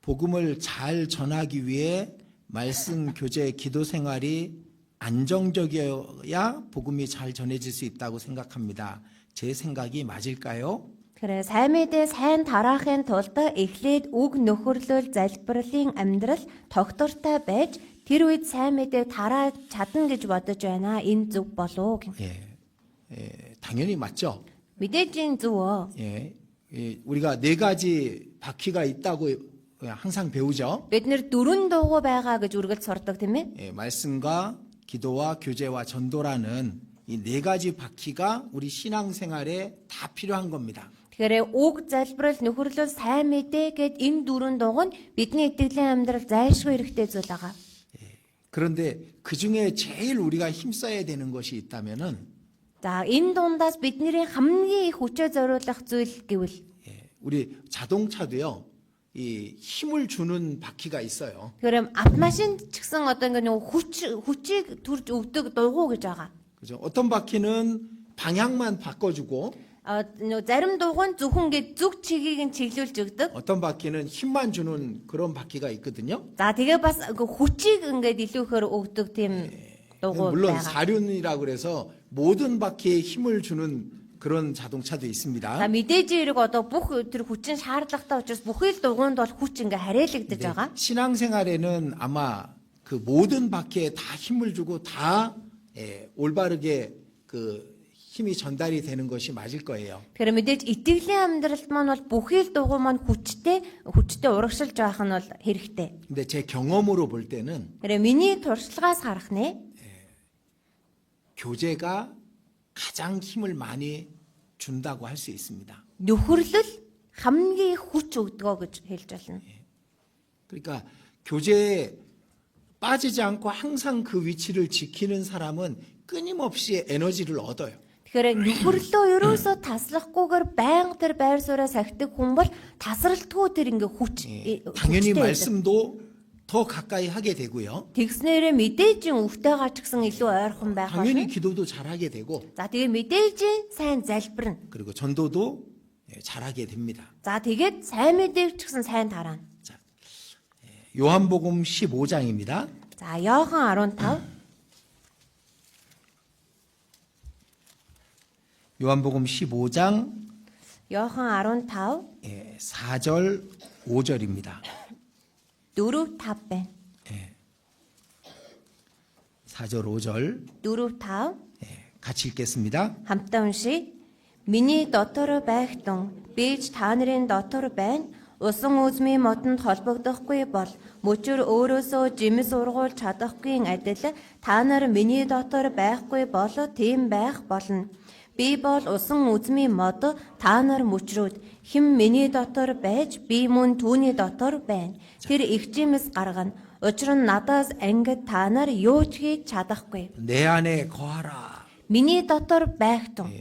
복음을 잘 전하기 위해 말씀 교제 기도 생활이 안정적이어야 복음이 잘 전해질 수 있다고 생각합니다. 제 생각이 맞을까요? Тэгэхээр сайн мэдээ сайн тараахын тулд эхлээд үг нөхөрлөл залбирлын амьдрал тогтвортой байж тэр үед сайн мэдээ тараа чадна гэж бодож байна. Энэ зөв болов уу? 당연히 맞죠. Мэдээж энэ зөв үү? 우리가 네 가지 바퀴가 있다고 항상 배우죠. Бид нэр дөрвөн дуугүй байгаа гэж үргэлж сурдаг тийм ээ? 말씀과 기도와 교제와 전도라는 이 네 가지 바퀴가 우리 신앙생활에 다 필요한 겁니다. Тэгэхээр үг залбирал нөхөрлөл сайн мэдээ гэд энэ дөрвөн дууг нь бидний итгэлийн амьдрал зайлшгүй хэрэгтэй зүйл байгаа. 그런데 그 중에 제일 우리가 힘써야 되는 것이 있다면은 За энэ дундаас бидний хамгийн их хүчээ зориулах зүйл гэвэл 우리 자동차도요. 이 힘을 주는 바퀴가 있어요. тэгэхээр автомашин ч гэсэн одоо ингээ нэг хүчийг төрж өгдөг дуугүй гэж байгаа. 그죠? 어떤 바퀴는 방향만 바꿔주고 Зарим дууг нь зөвхөн ингээ зүг чигийг нь чиглүүлж өгдөг. 어떤 바퀴는 힘만 주는 그런 바퀴가 있거든요. За тэгээ бас хүчийг ингээ илүү ихээр өгдөг тийм дуугүй 물론 байгаа. 사륜이라 그래서 모든 바퀴에 힘을 주는 그런 자동차도 있습니다. За мэдээж хэрэг одоо бүх тэр хүчин шаардлагатай учраас бүхий л дугуйнд бол хүч ингээ харьяалагдаж байгаа. 신앙생활에는 아마 그 모든 바퀴에 다 힘을 주고 다 올바르게 그 힘이 전달이 되는 것이 맞을 거예요. Тэгэхээр мэдээж итгэлийн амьдралд маань бол бүхий л дугуй маань хүчтэй урагшилж байх нь бол хэрэгтэй. 근데 제 경험으로 볼 때는 Тэгэхээр миний туршлагаас харах нэ 교제가 가장 힘을 많이 준다고 할 수 있습니다. нөхөрлөл хамгийн их хүч өгдгөө гэж хэлж байна. 그러니까 교제에 빠지지 않고 항상 그 위치를 지키는 사람은 끊임없이 에너지를 얻어요. Тэгэхээр нөхөрлөө ерөөсөө таслахгүйгээр байнга тэр байр сууриа сахидаг хүн бол тасралтгүй тэр ингээ хүч 당연히 말씀도 더 가까이 하게 되고요. тэгснээрээ мэдээж өвтэйгаа ч гэсэн илүү ойрхон байх 당연히 болно. 기도도 잘하게 되고 За тэгээ мэдээж сайн залбирна. 그리고 전도도 잘하게 됩니다. За тэгээд сайн мэдээг ч гэсэн сайн тараана. 요한복음 15장입니다. За Иохан 15 요한복음 15장 Иохан 15 4절 5절입니다. 4-5 байна. 4절 5절 4-5 같이 읽겠습니다. хамтдаа уншия. Миний дотор байх тун би ч та нарын дотор байна. Усан үзмийн модонд холбогдохгүй бол мөчөр өөрөөсөө жимс ургуулж чадахгүй адил та нар миний дотор байхгүй бол тийм байх болно. Би бол усан үзмийн мод та нар мөчрөөд хэн миний дотор байж би мөн түүний дотор байна. Тэр их жимс гаргана. Учир нь надаас ангид та нар юу ч хийж чадахгүй. 내 안에 거하라. Миний дотор байх тун.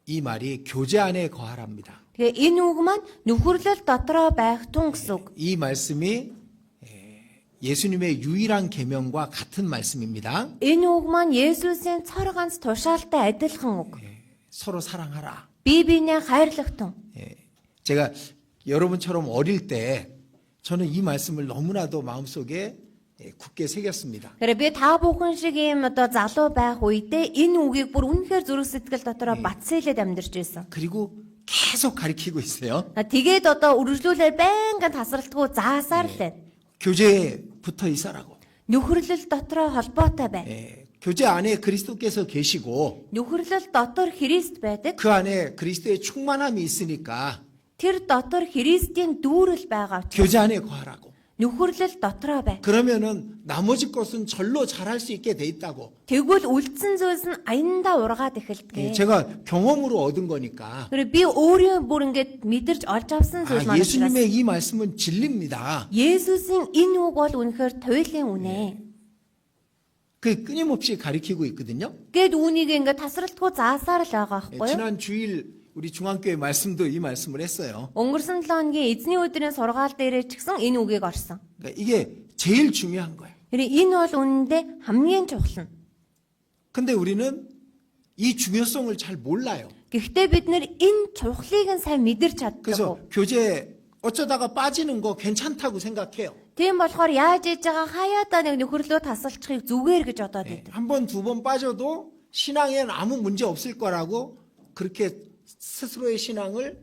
이 말이 교제 안에 거하랍니다. Тэгээ энэ үг маань нөхөрлөл дотроо байх тун гэсэн үг. 이 말씀이 예수님의 유일한 계명과 같은 말씀입니다. Энэ үг маань Есүсийн цор ганц тушаалтай адилхан үг. 서로 사랑하라. Бие биенээ хайрлах тун. 제가 여러분처럼 어릴 때 저는 이 말씀을 너무나도 마음속에 굳게 새겼습니다. Тэгэхээр би та бүхэн шиг ийм одоо залуу байх үедээ энэ үгийг бүр үнэхээр зүрх сэтгэл дотроо батсээлээд амьдарч байсан. 그리고 계속 가리키고 있어요. Тэгээд одоо үргэлжлүүлээд байнгын тасралтгүй заасаар л байна. 교제에 붙어 있어라고. Нөхөрлөл дотроо холбоотой бай. 교제 안에 그리스도께서 계시고 Нөхөрлөл дотор Христ байдаг. 그 안에 그리스도의 충만함이 있으니까 Тэр дотор Христийн дүүрэл байгаа. 교제 안에 거하라고. Нөхөрлөл дотроо бай. 그러면은 나머지 것은 절로 잘할 수 있게 돼 있다고. Тэгвэл үлдсэн зүйлс нь аяндаа ургаад эхэлдэг. 제가 경험으로 얻은 거니까. 그래 би өөрөө бүр ингээд мэдэрч олж авсан зүйл маань. 예수님의 이 말씀은 진리입니다. Есүсийн энэ үг бол үнэхээр туйлын үнэ. 그 끊임없이 가리키고 있거든요. Гэт үүнийг ингээд тасралтгүй заасаар л байгаа байхгүй юу? 지난 주일 우리 중앙교회 말씀도 이 말씀을 했어요. Өнгөрсөн 7 хоногийн эзний өдрийн сургаал дээрээ ч гэсэн энэ үгийг орсон. 그러니까 이게 제일 중요한 거예요. 그래 энэ бол үнэндээ хамгийн чухал нь. 근데 우리는 이 중요성을 잘 몰라요. Гэхдээ бид нэр энэ чухлыг нь сайн мэдэрч чаддаг. 그래서 교제 어쩌다가 빠지는 거 괜찮다고 생각해요. Тийм болохоор яаж ээж байгаа хаяадаа нэг нөхөрлөө тасалчихыг зүгээр гэж бодоод 예, байдаг. 한 번, 두 번 빠져도 신앙에는 아무 문제 없을 거라고 그렇게 스스로의 신앙을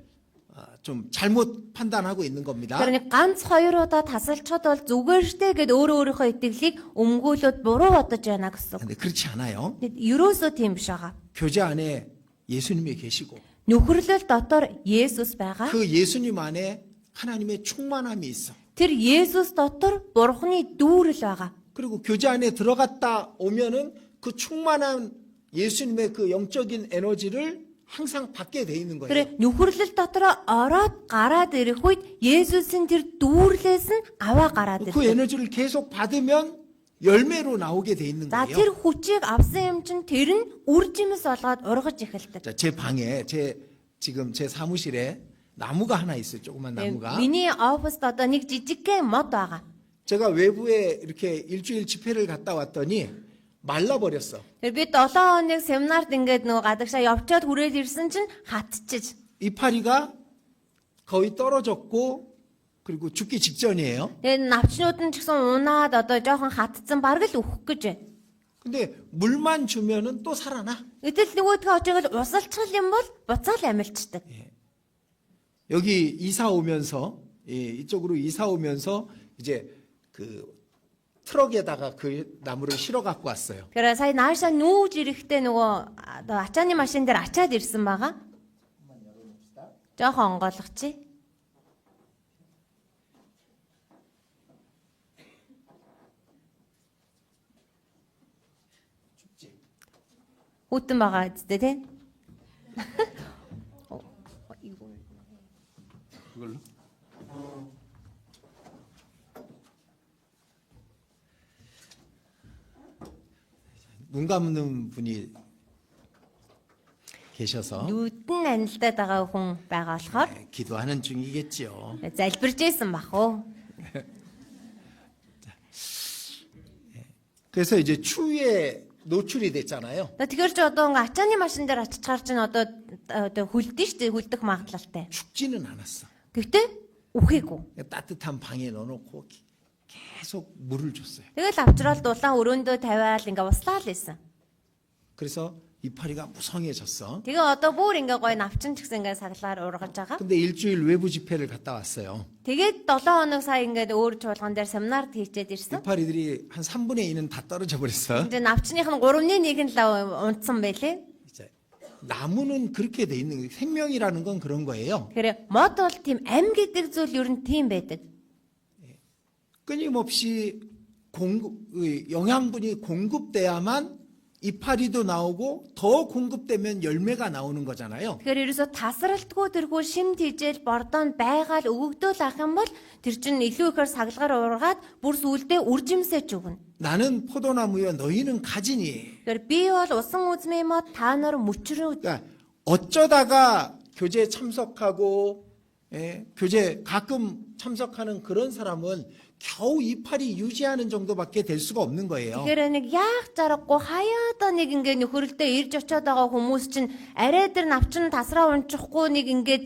좀 잘못 판단하고 있는 겁니다. Тэр нэг ганц хоёр удаа тасалчиход бол зүгээр штэ гэд өөрийнхөө итгэлийг өмгөөлөд буруу бодож байна гэсэн. 근데 그렇지 않아요. Ерөөсөө тийм биш байгаа. 교제 안에 예수님이 계시고 Нөхөрлөл дотор Есүс байгаа. 그 예수님 안에 하나님의 충만함이 있어. Тэр Есүс дотор Бурхны дүүрэл байгаа. 그리고 교제 안에 들어갔다 오면은 그 충만한 예수님의 그 영적인 에너지를 항상 받게 돼 있는 거예요. Тэр нөхөрлөл дотор ороод гараад ирэх үед Есүсийн тэр дүүрлээс нь аваа гараад 그 ирдэг. 에너지를 계속 받으면 열매로 나오게 돼 있는 За 거예요. тэр хүчийг авсан юм чинь тэр нь үр жимс болгоод ургаж эхэлдэг. 자, 제 방에 지금 제 사무실에 나무가 하나 있어요. 조그만 나무가. Миний оффист одоо нэг жижигхэн мод байгаа. 제가 외부에 이렇게 일주일 집회를 갔다 왔더니 말라버렸어. Тэр би 7 хоног семинарт ингээд нөгөө гадагшаа явчаад хүрээд ирсэн чинь хатчих. 이파리가 거의 떨어졌고 그리고 죽기 직전이에요. Тэгээд навчнууд нь ч гэсэн унаад одоо жоохон хатцсан бараг л өөх гэж байна. 근데 물만 주면은 또 살아나. Гэтэл нөгөөдгөө очоод усалчгал юм бол буцаал амилчдаг. 여기 이사 오면서 이쪽으로 이사 오면서 이제 그 트럭에다가 그 나무를 실어 갖고 왔어요. Тэгэхээр сая наашаа нүүж ирэхдээ нөгөө одоо ачааны машин дээр ачаад ирсэн байгаа. Жоохон онгойлгочих. Үтэн байгаа үстэй тий. 그걸로? 눈 감는 분이 계셔서 Нүдэн анилдаад байгаа хүн байгаа болохоор 기도하는 중이겠지요. залбирж ийсэн бах уу. 그래서 이제 추위에 노출이 됐잖아요. Тэгэхээр ч одоо ингээ ачааны машин дээр аччихаар чинь одоо хөлдөн штэ хөлдөх магадлалтай. 죽지는 않았어. Гэхдээ үхээгүй. 따뜻한 방에 넣어놓고 계속 물을 줬어요. Тэгэл авчрал дулаан өрөөндөө тавиал ингээ услаал ийсэн. 그래서 이파리가 무성해졌어. Тэгээ одоо бүр ингээ гоё навчин ч гэсэн ингээ саглаар ургаж байгаа. 근데 일주일 외부 집회를 갔다 왔어요. Тэгээд 7 хоног сая ингээ өөр чуулган дээр семинарт хийчээд ирсэн. 이파리들이 한 3분의 2는 다 떨어져 버렸어. Энд навчных нь 3-ны 1 нь л унтсан байлээ. 이제 나무는 그렇게 돼 있는 거예요. 생명이라는 건 그런 거예요. Тэгэхээр мод бол тийм ам гэдэг зүйл ер нь тийм байдаг. 끊임없이 영양분이 공급돼야만 이파리도 나오고 더 공급되면 열매가 나오는 거잖아요. Тэгэхээр ерөөсө тасралтгүй тэргүй шим тижэл бордоонд байгаал өгөгдөөл ах юм бол тэр чинь илүү ихээр саглагаар ургаад бүр сүулдэ үржимсэж өгнө. 나는 포도나무여 너희는 가지니. Тэгэхээр би бол усан үзмээ мод та нар мөчрөө. 그러니까 어쩌다가 교제 참석하고 교제 가끔 참석하는 그런 사람은 겨우 이파리 유지하는 정도밖에 될 수가 없는 거예요. Тэгэхээр нэг яах заргагүй хаяада нэг ингээ нөхөрлөлтөө ирж очиод байгаа хүмүүс чинь арай дээр навчин тасраа унчихгүй нэг ингээд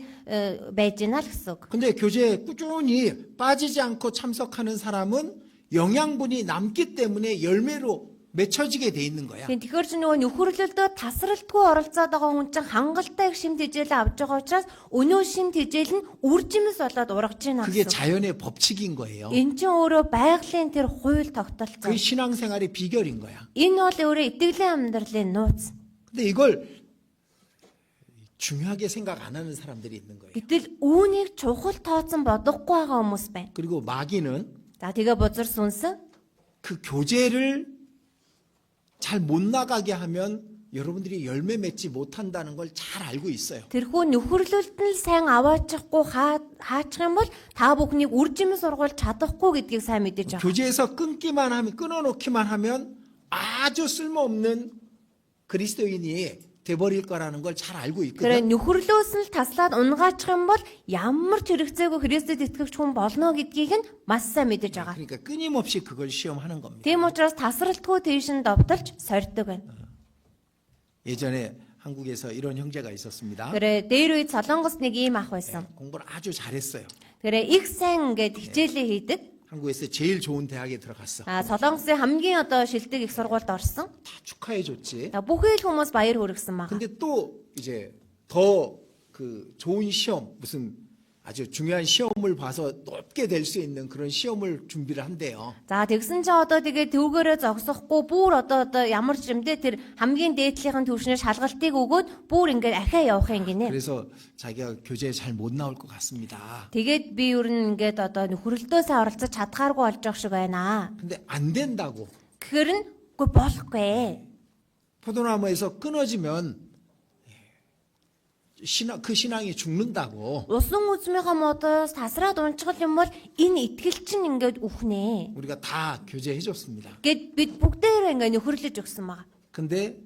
байж гинэ л гэсэн үг. 근데 교제에 꾸준히 빠지지 않고 참석하는 사람은 영양분이 남기 때문에 열매로 맺혀지게 돼 있는 거야. Тэгэхээр чи нөгөө нөхөрлөлтөө тасралтгүй оролцоод байгаа хүн чинь хангалттай их шим тэжээл авч байгаа учраас өнөө шим тэжээл нь үржимс болоод ургаж байна 그게 гэсэн. 자연의 법칙인 거예요. Энэ чинь өөрөө байгалийн тэр хууль тогтолцоо. 그게 신앙생활의 비결인 거야. Энэ бол өөрөө итгэлийн амьдралын нууц. 근데 이걸 중요하게 생각 안 하는 사람들이 있는 거예요. Гэтэл үүнийг чухал тооцсон бодохгүй байгаа хүмүүс байна. 그리고 마귀는 За тэгээ бузар сүнс 그 교제를 잘 못 나가게 하면 여러분들이 열매 맺지 못한다는 걸 잘 알고 있어요. тэрхүү нөхөрлөлт нь сайн аваачихгүй хаачих юм бол та бүхнийг үржим сургуульд чадахгүй гэдгийг сайн мэдэж байгаа. 교제에서 끊기만 하면 끊어놓기만 하면 아주 쓸모없는 그리스도인이 돼버릴 거라는 걸 잘 알고 Тэгэхээр 있거든요. нөхөрлөөс нь таслаад унгаачих юм бол ямар ч хэрэгцээгүй Христэд итгэвч хүн болно гэдгийг нь маш сайн мэдэж байгаа. 그러니까 끊임없이 그걸 시험하는 겁니다. Тийм учраас тасралтгүй тийш нь довтолж сорьдог байна. 예전에 한국에서 이런 형제가 있었습니다. Тэгэхээр дээр үед Солонгост нэг ийм ах байсан. 공부를 아주 잘했어요. Тэгэхээр их сайн ингээд хичээлээ хийдэг. 한국에서 제일 좋은 대학에 들어갔어. Солонгосын хамгийн одоо шилдэг их сургуульд орсон. 다 축하해 줬지. Бүхэл хүмүүс баяр хүргэсэн байгаа. 근데 또 이제 더 그 좋은 시험 무슨 아주 중요한 시험을 봐서 높게 될 수 있는 그런 시험을 준비를 한대요. За тэгсэн чинь одоо тэгээ төвгөрөө зогсохгүй бүр одоо ямар ч юмдээ тэр хамгийн дээдлийнхэн төвшнөр шалгалтыг өгөөд бүр ингээд ахиа явах юм гинэ. 그래서 자기가 교재에 잘 못 나올 것 같습니다. Тэгээд би ер нь ингээд одоо нөхрөлдөөсөө оролцож чадхааргүй болж байгаа шиг байна. 근데 안 된다고. Гэхдээ нь үгүй болохгүй. 포도나무에서 끊어지면 그 신앙이 죽는다고. Усан үзмийнхаа модоос тасраад унчгал юм бол энэ итгэл чинь ингээд үхнэ. 우리가 다 교제해 줬습니다. Гэт бид бүгдээрээ ингээд нөхөрлөж өгсөн байгаа. 근데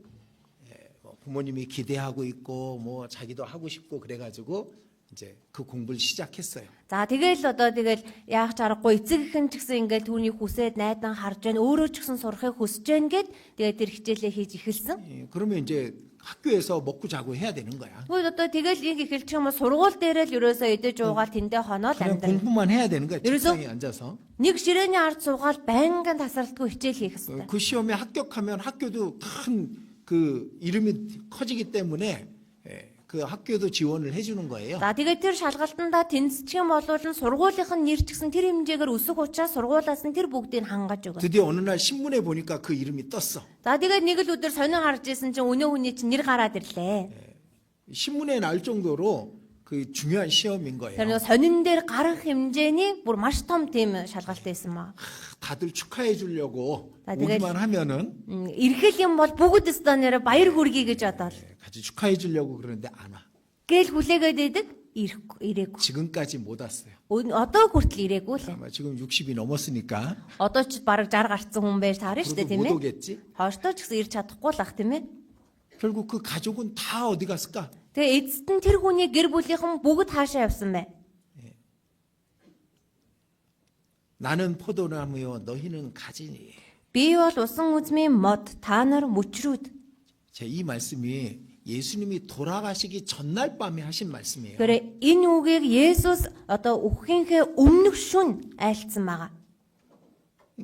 부모님이 기대하고 있고 뭐 자기도 하고 싶고 그래가지고 이제 그 공부를 시작했어요. За тэгэл одоо тэгэл яах ч аргагүй эцэг ихэн ч гэсэн ингээд түүний хүсээд найдан харж байна өөрөө ч гэсэн сурахыг хүсэж байна гэд тэгээд тэр хичээлээ хийж эхэлсэн. 그러면 이제 학교에서 먹고 자고 해야 되는 거야. Тэгвэл одоо тэгэл ийг эхэлчих юм бол сургууль дээр л ерөөсөө идэж уугаал тэндээ хоноол 그냥 амьдрал. 공부만 해야 되는 거야. 그래서- 책상에 앉아서. Нэг ширээний ард суугаал байнгын тасралтгүй хичээл хийх хэрэгтэй. 그 시험에 합격하면 학교도 큰 그 이름이 커지기 때문에 그 학교도 지원을 해주는 거예요. За тэгээд тэр шалгалтандаа тэнцчих юм бол нь сургуулийнх нь нэр ч гэсэн тэр хэмжээгээр өсөх учраас сургуулаас нь тэр бүгдийг хангаж өгнө. 드디어 어느 날 신문에 보니까 그 이름이 떴어. За тэгээд нэг л өдөр сонио харж исэн чинь өнөө хүний чинь нэр гараад ирлээ. 신문에 날 정도로 그 중요한 시험인 Тэр 거예요. нэг сонин дээр гарах хэмжээний бүр маш том тийм шалгалт байсан маа. 다들 축하해 주려고 아, 내가- 오기만 하면은 Ирхэл юм бол бүгд өстөнөөр баяр хүргэе гэж бодоод. 같이 축하해 주려고 그러는데 안 와. Гээл хүлээгээд идэг ирээгүй. 지금까지 못 왔어요. Одоо хүртэл ирээгүй л. 아마 지금 60이 넘었으니까 Одоо ч бараг 60 гарцсан хүн байж таарна шүү дээ 그래도 тийм 못 ээ. 오겠지. Хооштой ч гэсэн ирж чадахгүй л ах тийм ээ. 결국 그 가족은 다 어디 갔을까? Тэгээ эцэст нь тэр хүний гэр бүлийнхэн бүгд хаашаа явсан бэ? 나는 포도나무요 너희는 가지니. Би бол усан үзмийн мод, та нар мөчрүүд. 제 이 말씀이 예수님이 돌아가시기 전날 밤에 하신 말씀이에요. Тэгэхээр энэ үгийг Есүс одоо үххийнхээ өмнөх шүн айлцсан байгаа.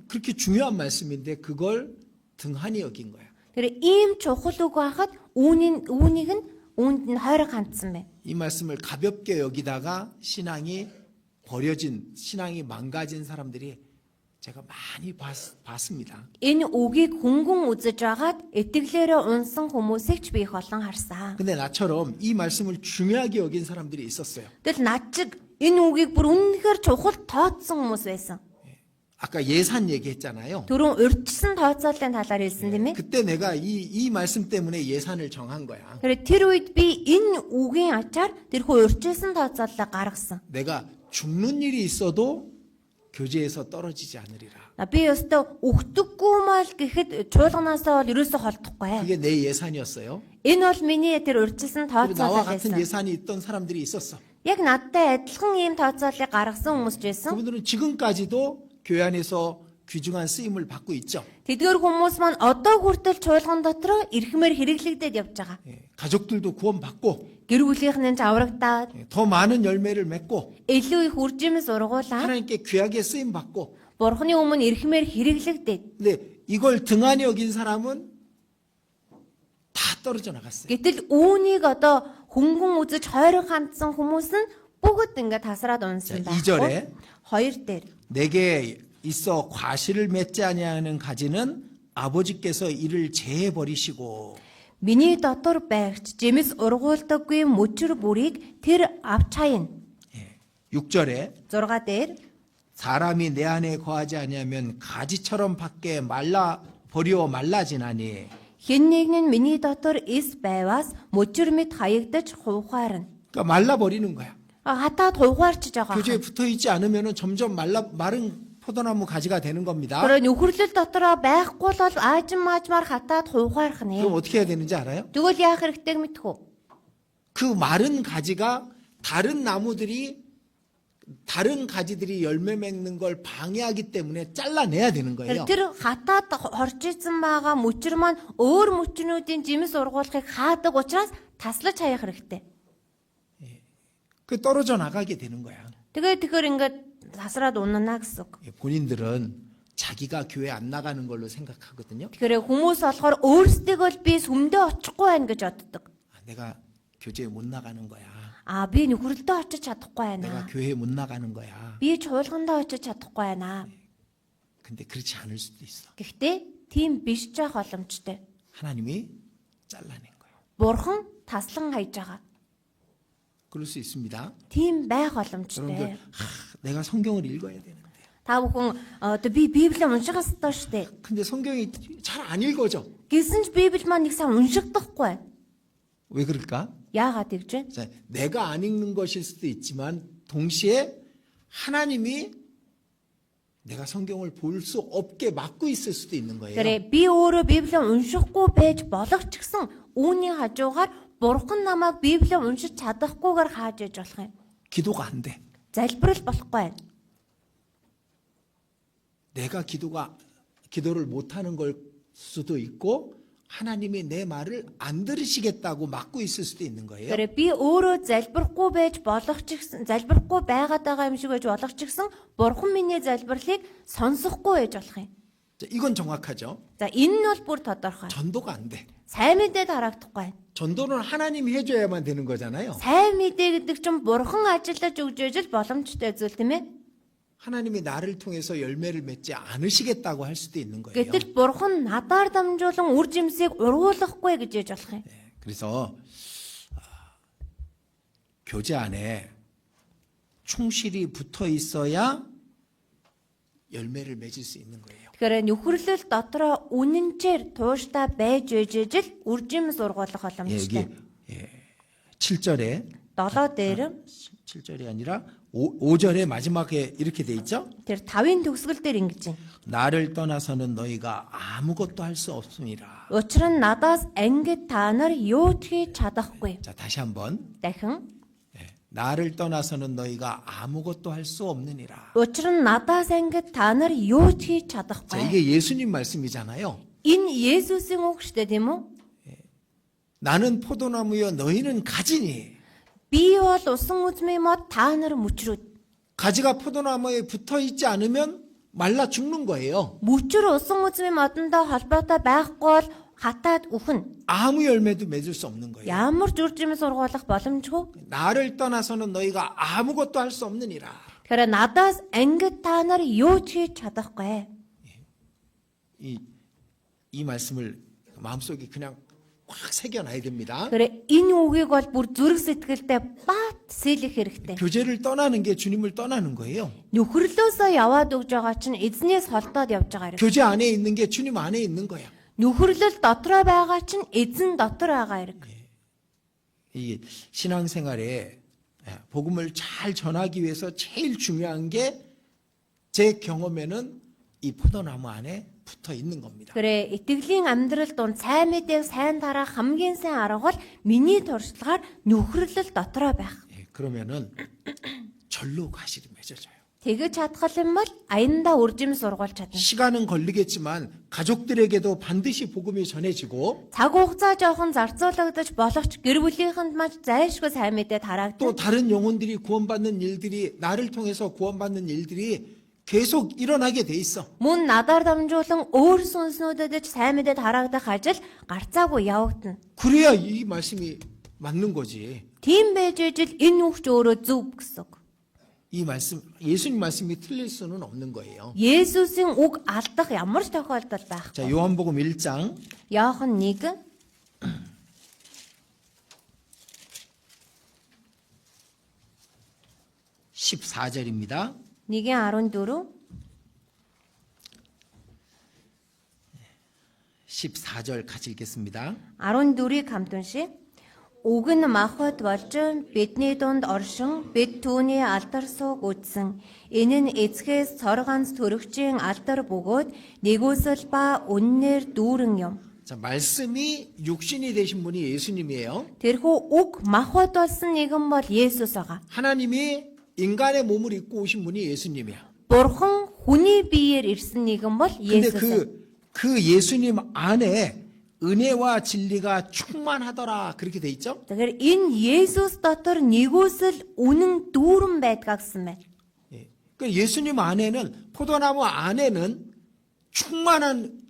그렇게 중요한 말씀인데 그걸 등한히 여긴 거야. Тэгэхээр ийм чухал үг байхад үүнийг нь үүнд нь хойрог хандсан байна. 이 말씀을 가볍게 여기다가 신앙이 버려진, 신앙이 망가진 사람들이 제가 많이 봤습니다. Энэ үгийг хөнгөн үзэж агаад итгэлээрээ унсан хүмүүсийг ч би их олон харсан. 근데 나처럼 이 말씀을 중요하게 여긴 사람들이 있었어요. Тэгэл над чиг энэ үгийг бүр үнэхээр чухал тооцсон хүмүүс байсан. 아까 예산 얘기했잖아요. Түрүүн урьдчилсан тооцоолын талаар хэлсэн тийм ээ. 그때 내가 이 말씀 때문에 예산을 정한 거야. Тэгэхээр тэр үед би энэ үгийн ачаар тэрхүү урьдчилсан тооцооллоо гаргасан. 내가 죽는 일이 있어도 교제에서 떨어지지 않으리라. Би өстө өгдөггүй мал гэхэд чуулганаасаа бол ерөөсө холдохгүй. 그게 내 예산이었어요. Энэ бол миний тэр урьдчилсан 그리고 나와 тооцоолол 같은 байсан. 예산이 있던 사람들이 있었어. Яг надтай адилхан ийм тооцоолыг гаргасан хүмүүс ч байсан. 그분들은 지금까지도 교회 안에서 귀중한 쓰임을 받고 있죠. Тэдгээр хүмүүс маань одоо хүртэл чуулган дотроо эрхмээр хэрэглэгдээд явж байгаа. 가족들도 구원받고 Гэр бүлийнхэн ч аврагдаад 더 많은 열매를 맺고 илүү их үржим сургуулаа 하나님께 귀하게 쓰임 받고. Бурхны өмнө эрхмээр хэрэглэгдээд 근데 이걸 등한히 여긴 사람은 다 떨어져 나갔어요. гэтэл үүнийг одоо хөнгөн үзэж хойрог хандсан хүмүүс нь бүгд ингээд тасраад унсан 자, 2절에 хоёр дээр 내게 있어 과실을 맺지 아니하는 가지는 아버지께서 이를 제해 버리시고. Миний дотор байгч жимс ургуулдаггүй мөчр бүрийг тэр авч хаяна. 6절에 6 дээр 사람이 내 안에 거하지 아니하면 가지처럼 밖에 말라 버려 말라지나니. хэн нэгэн нь миний дотор эс байваас мөчр мэд хаягдаж хувхаарна. 그러니까 말라 버리는 거야. Хатаад хувхаарчж байгаа. 교제에 붙어 있지 않으면 점점 마른 포도나무 가지가 되는 겁니다. Тэр нөхөрлөл дотроо байхгүй л бол аажим маажмаар хатаад хувхаарх нэ. 그럼 어떻게 해야 되는지 알아요? Тэгвэл яах хэрэгтэйг мэдхүү. 그 마른 가지가 다른 가지들이 열매 맺는 걸 방해하기 때문에 잘라내야 되는 거예요. Тэр хатаад хорж исэн байгаа мөчр маань өөр мөчрнүүдийн жимс ургуулахыг хаадаг учраас таслаж хаях хэрэгтэй. 그 떨어져 나가게 되는 거야. Тэгэхээр ингээд тасраад унана гэсэн үг. 본인들은 자기가 교회 안 나가는 걸로 생각하거든요. Тэгэхээр хүмүүс болохоор өөрсдөө бол би сүмдээ очихгүй байна гэж боддог. 내가 교제에 못 나가는 거야. Би нөхрөлдөө очиж чадахгүй 내가 байна. 교회에 못 나가는 거야. Би чуулгандаа очиж чадахгүй байна. 근데 그렇지 않을 수도 있어. Гэхдээ тийм биш ч байх боломжтой. 하나님이 잘라낸 거야. Бурхан таслан хайж байгаа. 그럴 수 있습니다. Тийм байх 여러분들, боломжтой. 내가 성경을 읽어야 되는데. Та бүхэн одоо би Библийг унших ёстой шүү дээ. 근데 성경이 잘 안 읽어져. Гэсэн ч Библи маань нэг сайн уншигдахгүй. 왜 그럴까? Яагаад тэгж вэ? 자, 내가 안 읽는 것일 수도 있지만 동시에 하나님이 내가 성경을 볼 수 없게 막고 있을 수도 있는 거예요. Тэгэхээр би өөрөө Библийг уншихгүй байж болох ч гэсэн үүний хажуугаар Бурхан намайг Библийг уншиж чадахгүйгээр хааж иж болох юм. 기도가 안 돼. Залбирал болохгүй байна. 내가 기도를 못 하는 걸 수도 있고 하나님이 내 말을 안 들으시겠다고 막고 있을 수도 있는 거예요. Тэгэхээр би өөрөө залбирахгүй байж болох ч гэсэн залбирахгүй байгаад байгаа юм шиг байж болох ч гэсэн Бурхан миний залбирлыг сонсохгүй байж болох юм. 자, 이건 정확하죠. За энэ нь бол бүр тодорхой. 전도가 안 돼. Сайн мэдээ тарахдахгүй байна. 전도는 하나님이 해줘야만 되는 거잖아요. Сайн мэдээ гэдэг чинь Бурхан ажиллаж өгж ижил боломжтой зүйл тийм ээ. 하나님이 나를 통해서 열매를 맺지 않으시겠다고 할 수도 있는 거예요. Гэтэл Бурхан надаар дамжуулан үр жимсийг ургуулахгүй гэж яж болох юм. 그래서 교제 안에 충실히 붙어 있어야 열매를 맺을 수 있는 거예요. Тэгэхээр нөхөрлөл дотроо үнэнчээр тууштай байж ижил үр жимс ургуулах 여기 боломжтой. 7절에 7 дээр 7절이 아니라 5절에 마지막에 이렇게 돼 있죠. тэр 5-ын төгсгөл дээр ингэж юм. 나를 떠나서는 너희가 아무것도 할 수 없음이라. Учир нь надаас ангид та нар юу ч хийж чадахгүй. 자, 다시 한번. Дахин 나를 떠나서는 너희가 아무것도 할 수 없느니라. учир нь надаас ангид та нар юу ч хийж 자, чадахгүй. 이게 예수님 말씀이잖아요. Энэ Есүсийн үг шүү дээ тийм үү? 나는 포도나무여 너희는 가지니. Би бол усан үзмийн мод та нар мөчрүүд. 가지가 포도나무에 붙어 있지 않으면 말라 죽는 거예요. Мөчр усан үзмийн модондоо холбоотой байхгүй бол хатаад үхэн. 아무 열매도 맺을 수 없는 거예요. Ямар ч үр жимс ургуулах боломжгүй. 나를 떠나서는 너희가 아무것도 할 수 없느니라. Тэгэхээр надаас ангид та нар юу ч хийж чадахгүй. 이 말씀을 마음속에 그냥 확 새겨놔야 됩니다. Тэгэхээр энэ үгийг бол бүр зүрх сэтгэлдээ бат сэлэх хэрэгтэй. 교제를 떠나는 게 주님을 떠나는 거예요. Нөхөрлөөсөө яваад өгж байгаа чинь эзнээс холдоод явж байгаа хэрэг. 교제 안에 있는 게 주님 안에 있는 거야. Нөхөрлөл дотроо байгаа чинь эзэн дотор байгаа хэрэг. 이 신앙생활에 복음을 잘 전하기 위해서 제일 중요한 게 제 경험에는 이 포도나무 안에 붙어 있는 겁니다. Тэгэхээр итгэлийн амьдрал донд сайн мэдээг сайн тараах хамгийн сайн арга бол миний туршлагаар нөхөрлөл дотроо байх. 그러면은 절로 과실이 맺어져요. Тэгэж чадхал юм бол аяндаа үржим сургуулж чадна. 시간은 걸리겠지만 가족들에게도 반드시 복음이 전해지고 Цаг хугацаа жоохон зарцуулагдаж болохч гэр бүлийнхэнд маш зайлшгүй сайн мэдээ тараагдана. 또 다른 영혼들이 구원받는 일들이 나를 통해서 구원받는 일들이 계속 일어나게 돼 있어. Мөн надаар дамжуулан өөр сүнснүүдэд сайн мэдээ тараагдах ажил гарцаагүй явагдана. 그래야 이 말씀이 맞는 거지. Тийм байж ижил энэ үгч өөрөө зөв гэсэн үг. 이 말씀, 예수님 말씀이 틀릴 수는 없는 거예요. Есүсийн үг алдах ямар ч тохиолдол байхгүй. 자, 요한복음 1장 Иохан 1 14절입니다. 1:14 14절 같이 읽겠습니다. 14-ийг хамт уншия. Үг нь махбод болж бидний дунд оршин бид түүний алдар сууг үтсэн. Энэ нь эцгээс цор ганц төрөгчийн алдар бөгөөд нэгүсэл ба үннээр дүүрэн юм. 자, 말씀이 육신이 되신 분이 예수님이에요. Тэрхүү үг махбод болсон нэгэн бол Есүс байгаа. 하나님이 인간의 몸을 입고 오신 분이 예수님이야. Бурхан хүний биеэр ирсэн нэгэн бол 근데 Есүс. 그 예수님 안에 은혜와 진리가 충만하더라 그렇게 돼 있죠? Тэгэхээр энэ Есүс дотор нэгүсэл үнэн дүүрэн байдгаа гэсэн байна. 예. 그 예수님 안에는 포도나무 안에는 충만한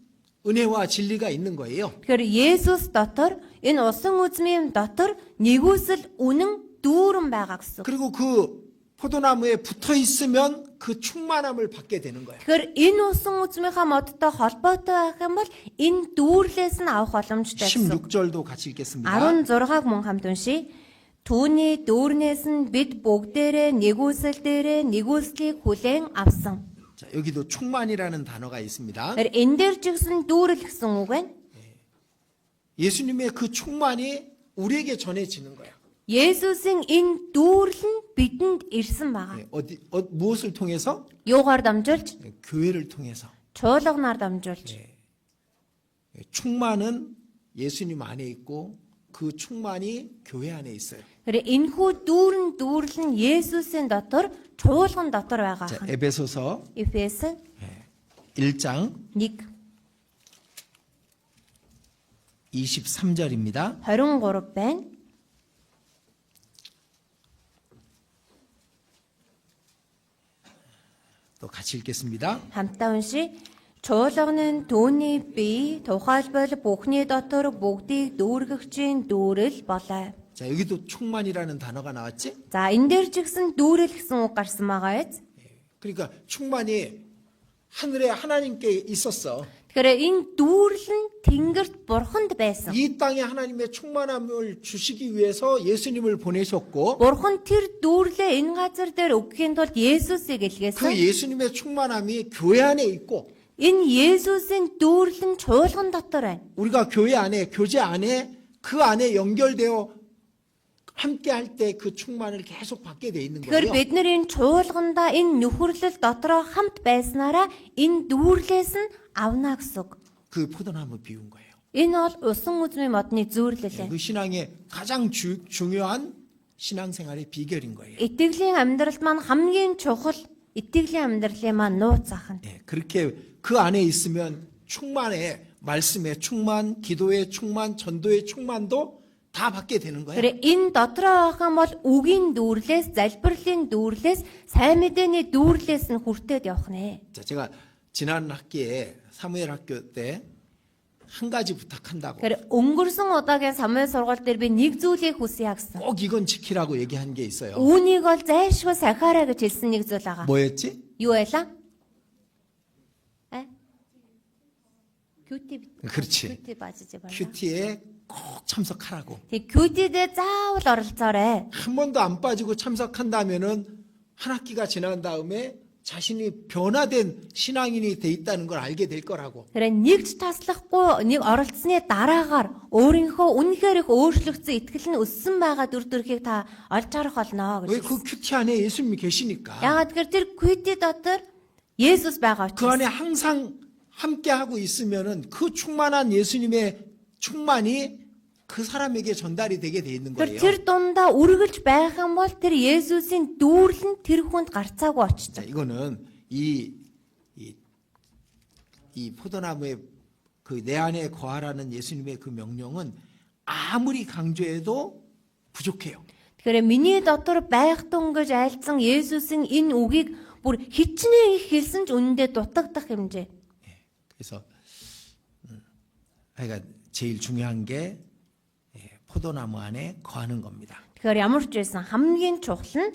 은혜와 진리가 있는 거예요. Тэгэхээр Есүс дотор энэ усан үзмийн дотор нэгүсэл үнэн дүүрэн байгаа гэсэн. 그리고 그 포도나무에 붙어 있으면 그 충만함을 받게 되는 거예요. Тэгэхээр энэ усан үзмийнхаа модтой холбоотой байх юм бол энэ дүүрлээс нь авах боломжтой гэсэн. 16절도 같이 읽겠습니다. 16-аг мөн хамт уншия. Түүний дүүрнээс нь бид бүгдээрээ нэгүслийг хүлээн авсан. 자, 여기도 충만이라는 단어가 있습니다. Тэгэхээр энэ дээр ч гэсэн дүүрэл гэсэн үг байна. 예수님의 그 충만이 우리에게 전해지는 거예요. Есүсийн энэ дүүрэл нь бидэнд ирсэн байгаа. 예, 무엇을 통해서? Юугаар дамжуулж? 예, 교회를 통해서. Чуулганаар дамжуулж. 예, 충만은 예수님 안에 있고 그 충만이 교회 안에 있어요. Тэгэхээр энэхүү дүүрэл нь Есүсийн дотор, чуулган дотор байгаа. 자, 에베소서 Эфес 1장 1 23절입니다. 23 байна. 또 같이 읽겠습니다. Хамтдаа уншия. Чуулган нь түүний бие тухайлбал бүхний дотор бүгдийг дүүргэгчийн дүүрэл болоо. 자, 여기도 충만이라는 단어가 나왔지? За энэ дээр ч гэсэн дүүрэл гэсэн үг гарсан байгаа биз? 그러니까 충만이 하늘에 하나님께 있었어. Тэгэхээр энэ дүүрэл нь тэнгэрт бурханд байсан. 이 땅에 하나님의 충만함을 주시기 위해서 예수님을 보내셨고 Бурхан тэр дүүрлээ энэ газар дээр өгөхийн тулд Есүсийг 그 илгээсэн. 예수님의 충만함이 교회 안에 있고 Энэ Есүсийн дүүрэл нь чуулган дотор байна. 우리가 교회 안에 교제 안에 그 안에 연결되어 함께 할 때 그 충만을 계속 받게 돼 있는 Тэгэхээр 거예요. бид нар энэ чуулгандаа энэ нөхөрлөл дотроо хамт байснараа энэ дүүрлээс нь авна гэсэн үг. 그 포도나무 비운 거예요. Энэ бол усан үзмийн модны зүйрлэл. 그 신앙의 가장 중요한 신앙생활의 비결인 거예요. Итгэлийн амьдралд маань хамгийн чухал итгэлийн амьдралын маань нууц зах нь. 예, 그렇게 그 안에 있으면 충만해 말씀의 충만, 기도의 충만, 전도의 충만도 다 받게 되는 거예요. Тэгэхээр энэ дотроо байх юм бол үгийн дүүрлээс, залбирлын дүүрлээс, сайн мэдээний дүүрлээс нь хүртээд явах нэ. 자, 제가 지난 학기에 사무엘 학교 때 한 가지 부탁한다고 Тэгэхээр өнгөрсөн удаагийн Самуэль сургаал дээр би нэг зүйлийг хүсье гэсэн. 꼭 이건 지키라고 얘기한 게 있어요. Үүнийг бол зайлшгүй сахаараа гэж хэлсэн нэг зүйл байгаа. 뭐였지? Юу байлаа? 큐티 그렇지. 큐티 빠지지 말라. 큐티에 꼭 참석하라고. Тэг 큐티дээ заавал оролцоорой. 한 번도 안 빠지고 참석한다면은 한 학기가 지난 다음에 자신이 변화된 신앙인이 돼 있다는 걸 알게 될 거라고. Тэр нэгч таслахгүй нэг оролцсны дараагаар өөрийнхөө үнэхээр их өөрчлөгдсөн итгэл нь өссөн байгаа дүр төрхийг та олж харах болно 왜 гэж. 그 큐티 안에 예수님이 계시니까. Яагаад гэвэл тэр 큐ти дотор Есүс байгаа 그 учраас. 안에 항상 함께 하고 있으면은 그 충만한 예수님의 충만이 그 사람에게 전달이 되게 돼 있는 Тэр 거예요. тэр дундаа үргэлж байх юм бол тэр Есүсийн дүүрэл нь тэр хүнд гарцаагүй 자, очиж. 이거는 이 포도나무의 그 내 안에 거하라는 예수님의 그 명령은 아무리 강조해도 부족해요. Тэгэхээр миний дотор байх тун гэж айлцсан Есүсийн энэ үгийг бүр хичнээн их хэлсэн ч үнэндээ дутагдах хэмжээ. 그래서 그러니까 제일 중요한 게 포도나무 안에 거하는 겁니다. Тэгэхээр ямар ч байсан хамгийн чухал нь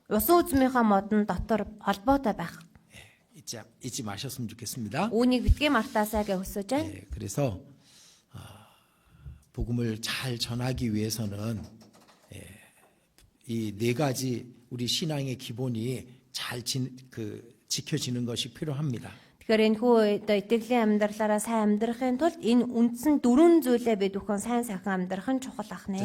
усан үзмийнхаа модон дотор холбоотой байх. 잊지 마셨으면 좋겠습니다. Үүнийг битгий мартаасаа гэж хүсэж байна. 그래서 복음을 잘 전하기 위해서는 이 네 가지 우리 신앙의 기본이 잘 지켜지는 것이 필요합니다. Тэгэхээр энэ хүү итгэлийн амьдралаараа сайн амьдрахын тулд энэ үндсэн 4 зүйлээ бид бүхэн сайн сайхан амьдрах нь чухал ах нэ.